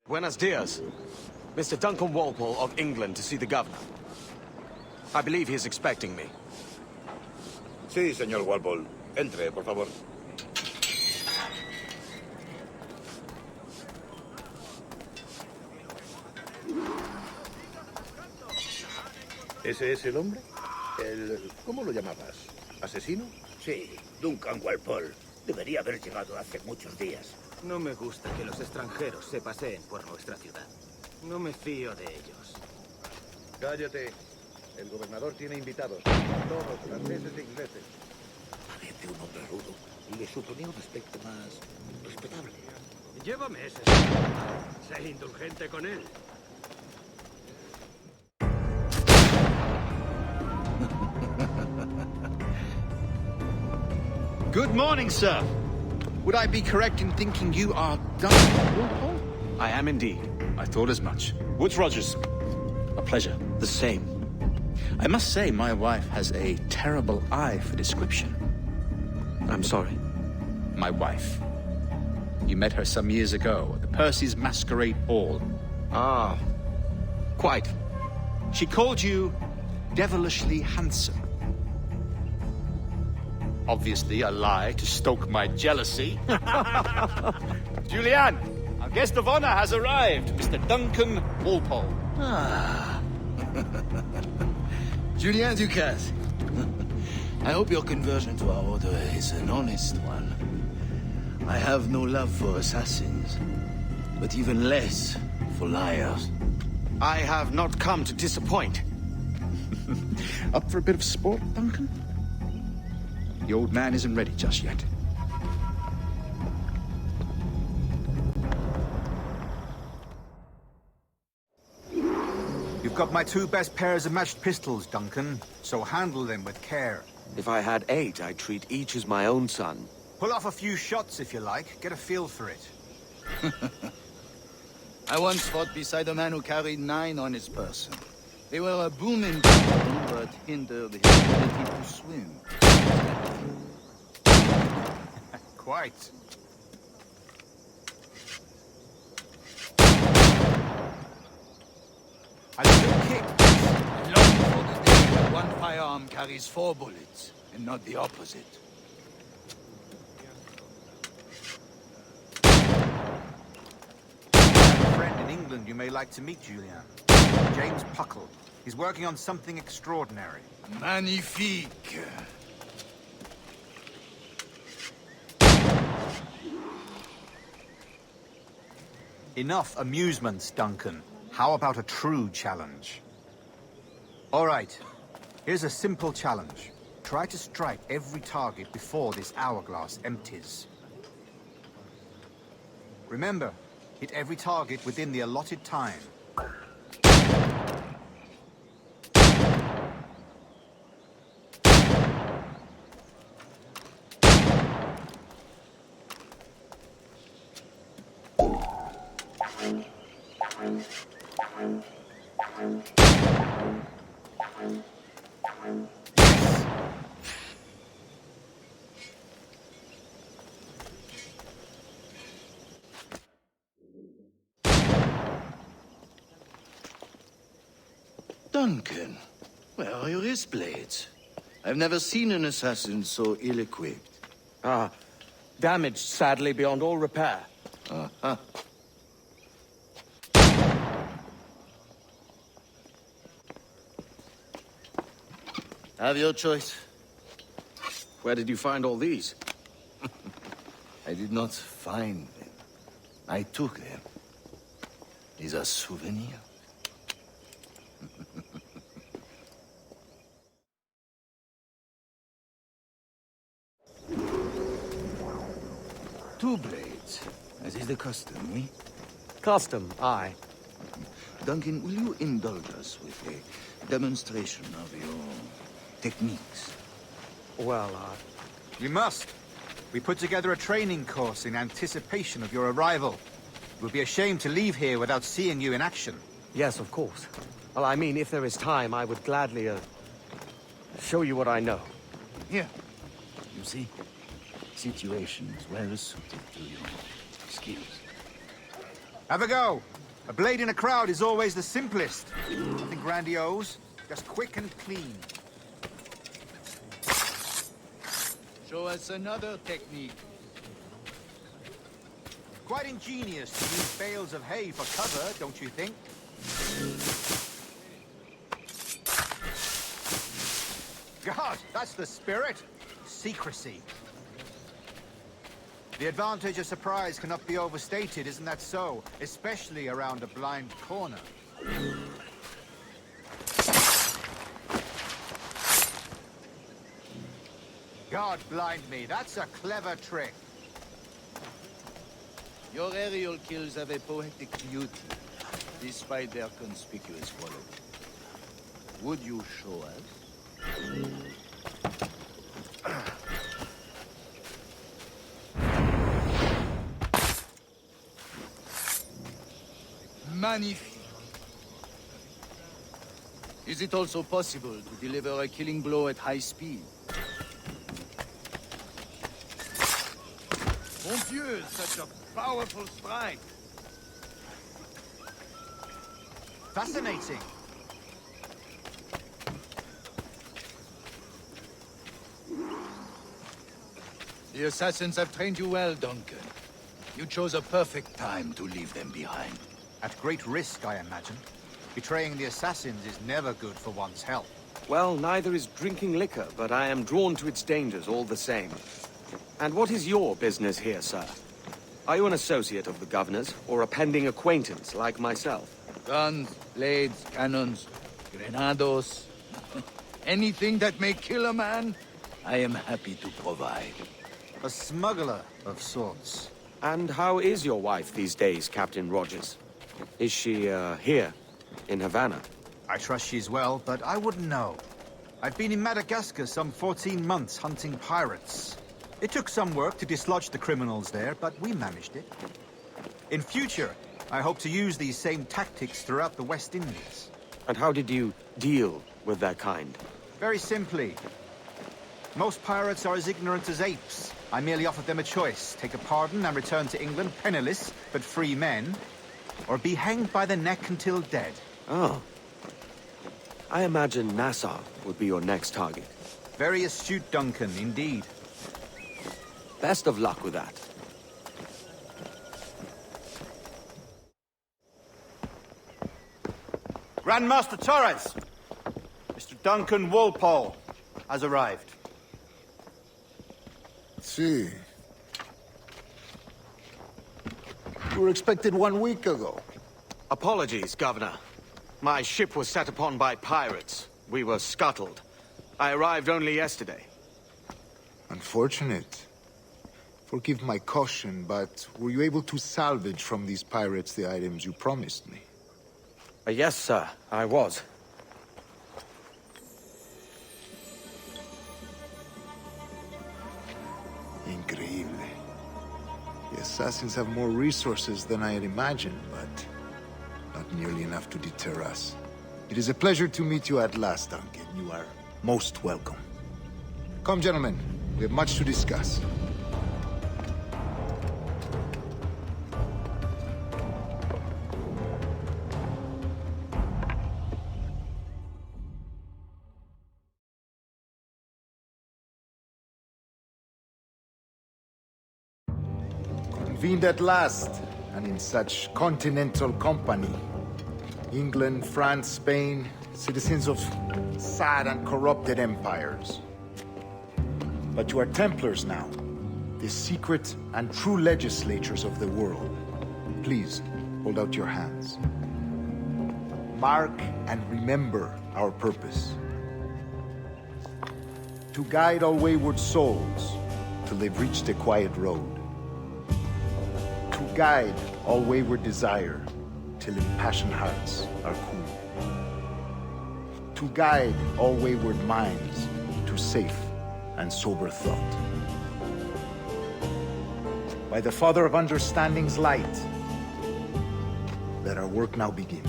Buenos dias. Mr. Duncan Walpole of England to see the governor. I believe he is expecting me. Sí, señor Walpole. Entre, por favor. ¿Ese es el hombre? ¿Cómo lo llamabas? ¿Asesino? Sí, Duncan Walpole. Debería haber llegado hace muchos días. No me gusta que los extranjeros se paseen por nuestra ciudad. No me fío de ellos. Cállate. El gobernador tiene invitados. Todos franceses e ingleses. Parece un hombre rudo y le suponía un aspecto más respetable. Llévame ese. Sé indulgente con él. Good morning, sir. Would I be correct in thinking you are Duncan Walpole? I am indeed. I thought as much. Woods Rogers. A pleasure. The same. I must say, my wife has a terrible eye for description. I'm sorry. My wife. You met her some years ago at the Percy's Masquerade Ball. Ah, quite. She called you devilishly handsome. Obviously a lie to stoke my jealousy. Julianne, our guest of honor has arrived, Mr. Duncan Walpole. Ah. Julien Ducasse. I hope your conversion to our order is an honest one. I have no love for assassins, but even less for liars. I have not come to disappoint. Up for a bit of sport, Duncan? The old man isn't ready just yet. You've got my 2 best pairs of matched pistols, Duncan, so handle them with care. If I had 8, I'd treat each as my own son. Pull off a few shots if you like, get a feel for it. I once fought beside a man who carried 9 on his person. They were a boon in battle, but hindered his ability to swim. Quite. A good kick. I long for the day where one firearm carries 4 bullets, and not the opposite. I have a friend in England you may like to meet, Julian. James Puckle. He's working on something extraordinary. Magnifique. Enough amusements, Duncan. How about a true challenge? All right. Here's a simple challenge. Try to strike every target before this hourglass empties. Remember, hit every target within the allotted time. Duncan, where are your wrist blades? I've never seen an assassin so ill-equipped. Ah, damaged sadly beyond all repair. Uh-huh. Have your choice. Where did you find all these? I did not find them. I took them. These are souvenirs. Two blades, as is the custom, eh? Custom, aye. Duncan, will you indulge us with a demonstration of your techniques? Well, You must. We put together a training course in anticipation of your arrival. It would be a shame to leave here without seeing you in action. Yes, of course. Well, I mean, if there is time, I would gladly, show you what I know. Here. You see? Situation is well suited to your skills. Have a go. A blade in a crowd is always the simplest. Nothing grandiose, just quick and clean. Show us another technique. Quite ingenious to use bales of hay for cover, don't you think? God, that's the spirit. Secrecy. The advantage of surprise cannot be overstated, isn't that so? Especially around a blind corner. God blind me, that's a clever trick. Your aerial kills have a poetic beauty, despite their conspicuous quality. Would you show us? Magnifique. Is it also possible to deliver a killing blow at high speed? Mon Dieu, such a powerful strike! Fascinating. The assassins have trained you well, Duncan. You chose a perfect time to leave them behind. At great risk, I imagine. Betraying the assassins is never good for one's health. Well, neither is drinking liquor, but I am drawn to its dangers all the same. And what is your business here, sir? Are you an associate of the governor's, or a pending acquaintance like myself? Guns, blades, cannons, grenados. Anything that may kill a man, I am happy to provide. A smuggler of sorts. And how is your wife these days, Captain Rogers? Is she, here, in Havana? I trust she's well, but I wouldn't know. I've been in Madagascar some 14 months hunting pirates. It took some work to dislodge the criminals there, but we managed it. In future, I hope to use these same tactics throughout the West Indies. And how did you deal with that kind? Very simply. Most pirates are as ignorant as apes. I merely offered them a choice. Take a pardon and return to England penniless, but free men, or be hanged by the neck until dead. Oh. I imagine Nassau would be your next target. Very astute, Duncan, indeed. Best of luck with that. Grandmaster Torres! Mr. Duncan Walpole has arrived. See. You were expected 1 week ago. Apologies, Governor. My ship was set upon by pirates. We were scuttled. I arrived only yesterday. Unfortunate. Forgive my caution, but were you able to salvage from these pirates the items you promised me? Yes, sir, I was. Increíble. The assassins have more resources than I had imagined, but not nearly enough to deter us. It is a pleasure to meet you at last, Duncan. You are most welcome. Come, gentlemen. We have much to discuss. Convened at last, and in such continental company. England, France, Spain, citizens of sad and corrupted empires. But you are Templars now, the secret and true legislators of the world. Please, hold out your hands. Mark and remember our purpose. To guide all wayward souls till they've reached the quiet road. To guide all wayward desire till impassioned hearts are cool. To guide all wayward minds to safe and sober thought. By the Father of Understanding's light, Let our work now begin.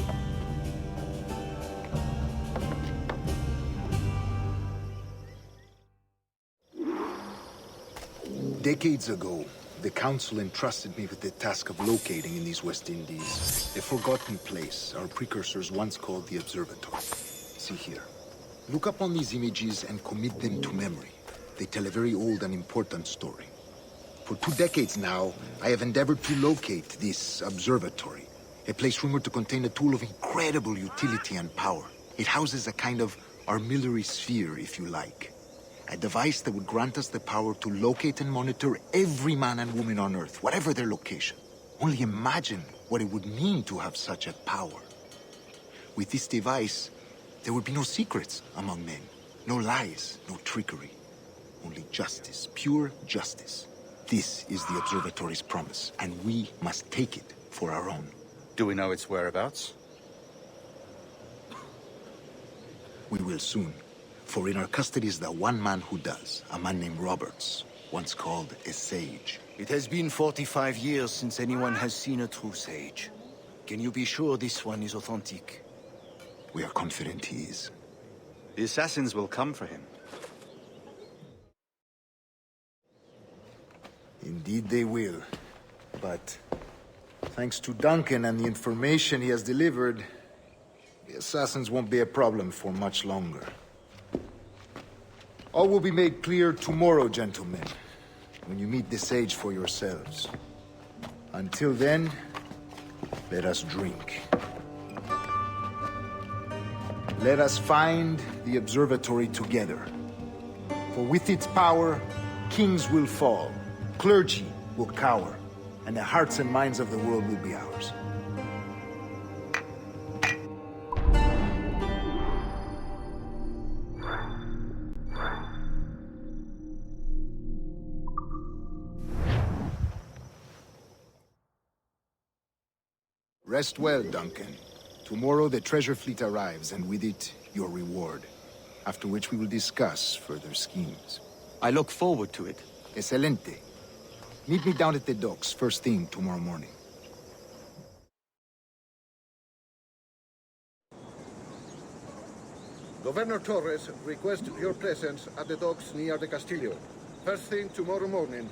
Decades ago, the Council entrusted me with the task of locating in these West Indies a forgotten place our precursors once called the Observatory. See here. Look up on these images and commit them to memory. They tell a very old and important story. For 2 decades now, I have endeavored to locate this observatory, a place rumored to contain a tool of incredible utility and power. It houses a kind of armillary sphere, if you like. A device that would grant us the power to locate and monitor every man and woman on Earth, whatever their location. Only imagine what it would mean to have such a power. With this device, there would be no secrets among men, no lies, no trickery. Only justice, pure justice. This is the Observatory's promise, and we must take it for our own. Do we know its whereabouts? We will soon. For in our custody is the one man who does, a man named Roberts, once called a sage. It has been 45 years since anyone has seen a true sage. Can you be sure this one is authentic? We are confident he is. The assassins will come for him. Indeed they will. But thanks to Duncan and the information he has delivered, the assassins won't be a problem for much longer. All will be made clear tomorrow, gentlemen, when you meet the sage for yourselves. Until then, let us drink. Let us find the observatory together. For with its power, kings will fall, clergy will cower, and the hearts and minds of the world will be ours. Rest well, Duncan. Tomorrow the treasure fleet arrives, and with it, your reward. After which we will discuss further schemes. I look forward to it. Excelente. Meet me down at the docks first thing tomorrow morning. Governor Torres requests your presence at the docks near the Castillo. First thing tomorrow morning.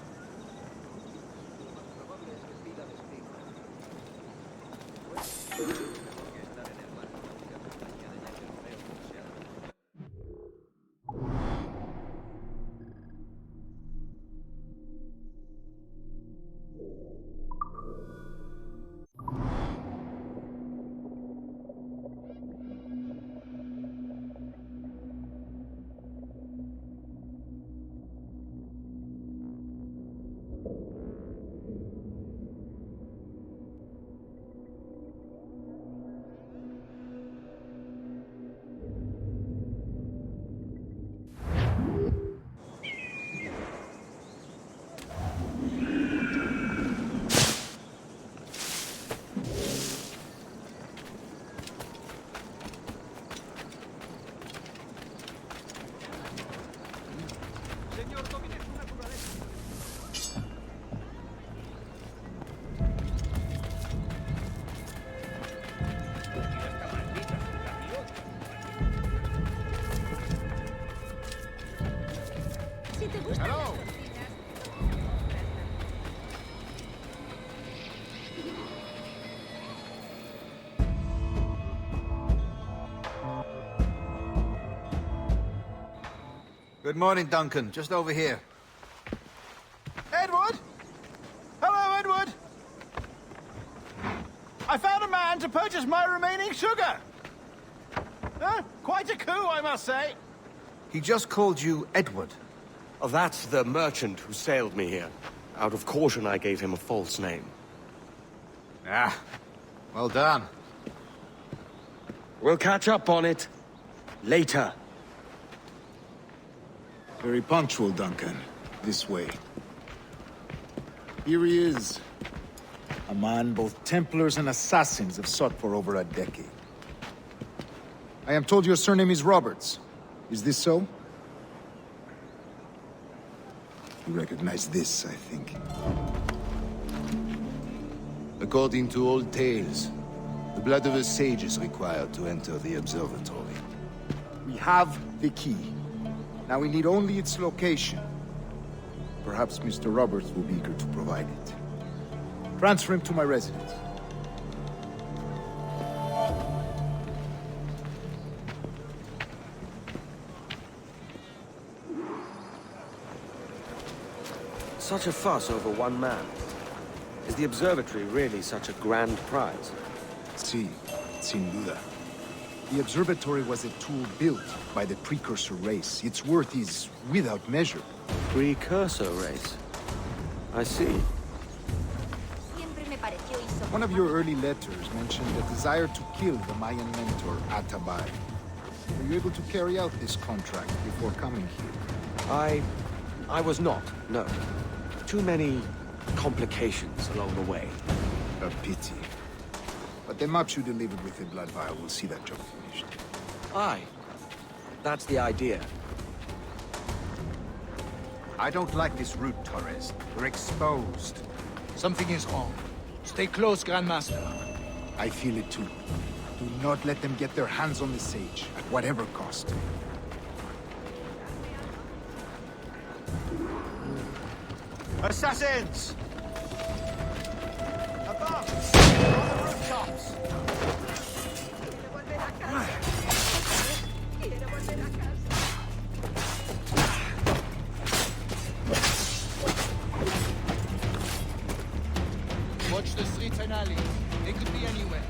Good morning, Duncan. Just over here. Edward? Hello, Edward! I found a man to purchase my remaining sugar! Quite a coup, I must say. He just called you Edward. Oh, that's the merchant who sailed me here. Out of caution, I gave him a false name. Ah, well done. We'll catch up on it later. Very punctual, Duncan. This way. Here he is. A man both Templars and assassins have sought for over a decade. I am told your surname is Roberts. Is this so? You recognize this, I think. According to old tales, The blood of a sage is required to enter the observatory. We have the key. Now we need only its location. Perhaps Mr. Roberts will be eager to provide it. Transfer him to my residence. Such a fuss over one man. Is the observatory really such a grand prize? Sí, sin duda. The observatory was a tool built by the precursor race. Its worth is without measure. Precursor race? I see. One of your early letters mentioned a desire to kill the Mayan mentor, Atabay. Were you able to carry out this contract before coming here? I was not, no. Too many complications along the way. A pity. But the maps you delivered with the blood vial will see that job finished. Aye. That's the idea. I don't like this route, Torres. We're exposed. Something is wrong. Stay close, Grandmaster. I feel it too. Do not let them get their hands on the sage, at whatever cost. Assassins! Above! On the rooftops! Watch the streets and alleys. They could be anywhere.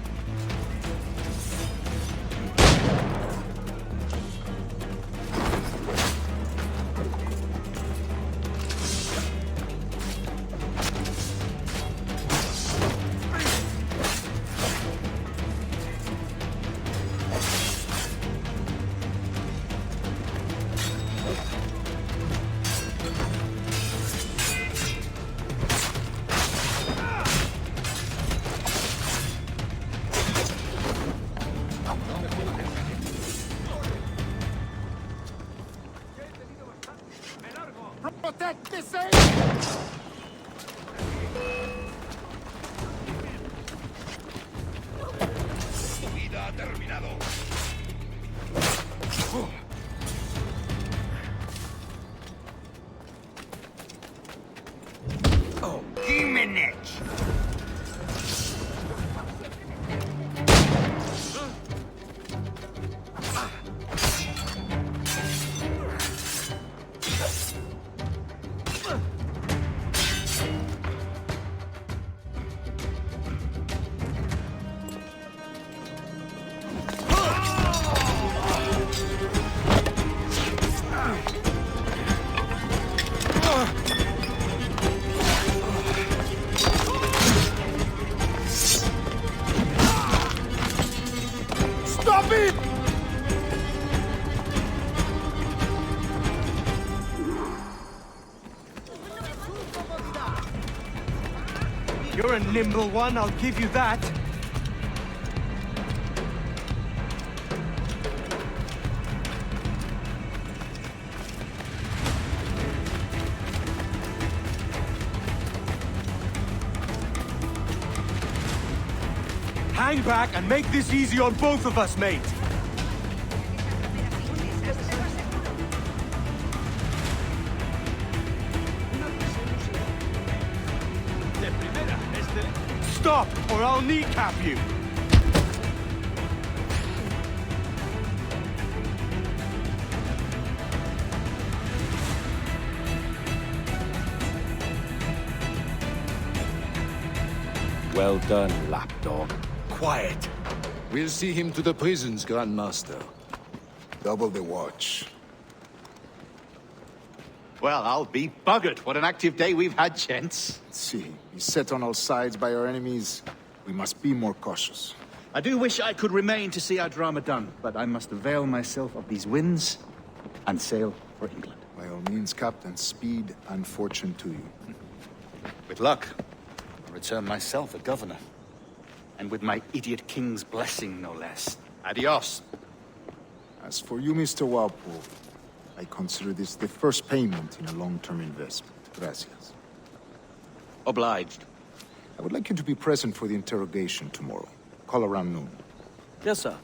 Protect the sage! Vida ha terminado. Oh, Jimenez! Stop it! you're a nimble one, I'll give you that. Hang back and make this easy on both of us, mate. Stop, or I'll kneecap you. Well done, lapdog. Quiet. We'll see him to the prisons, Grandmaster. Double the watch. Well, I'll be buggered. What an active day we've had, gents. See, beset on all sides by our enemies, we must be more cautious. I do wish I could remain to see our drama done, but I must avail myself of these winds and sail for England. By all means, Captain, speed and fortune to you. With luck, I'll return myself a governor. And with my idiot king's blessing, no less. Adios. As for you, Mr. Walpole, I consider this the first payment in a long-term investment. Gracias. Obliged. I would like you to be present for the interrogation tomorrow. Call around noon. Yes, sir.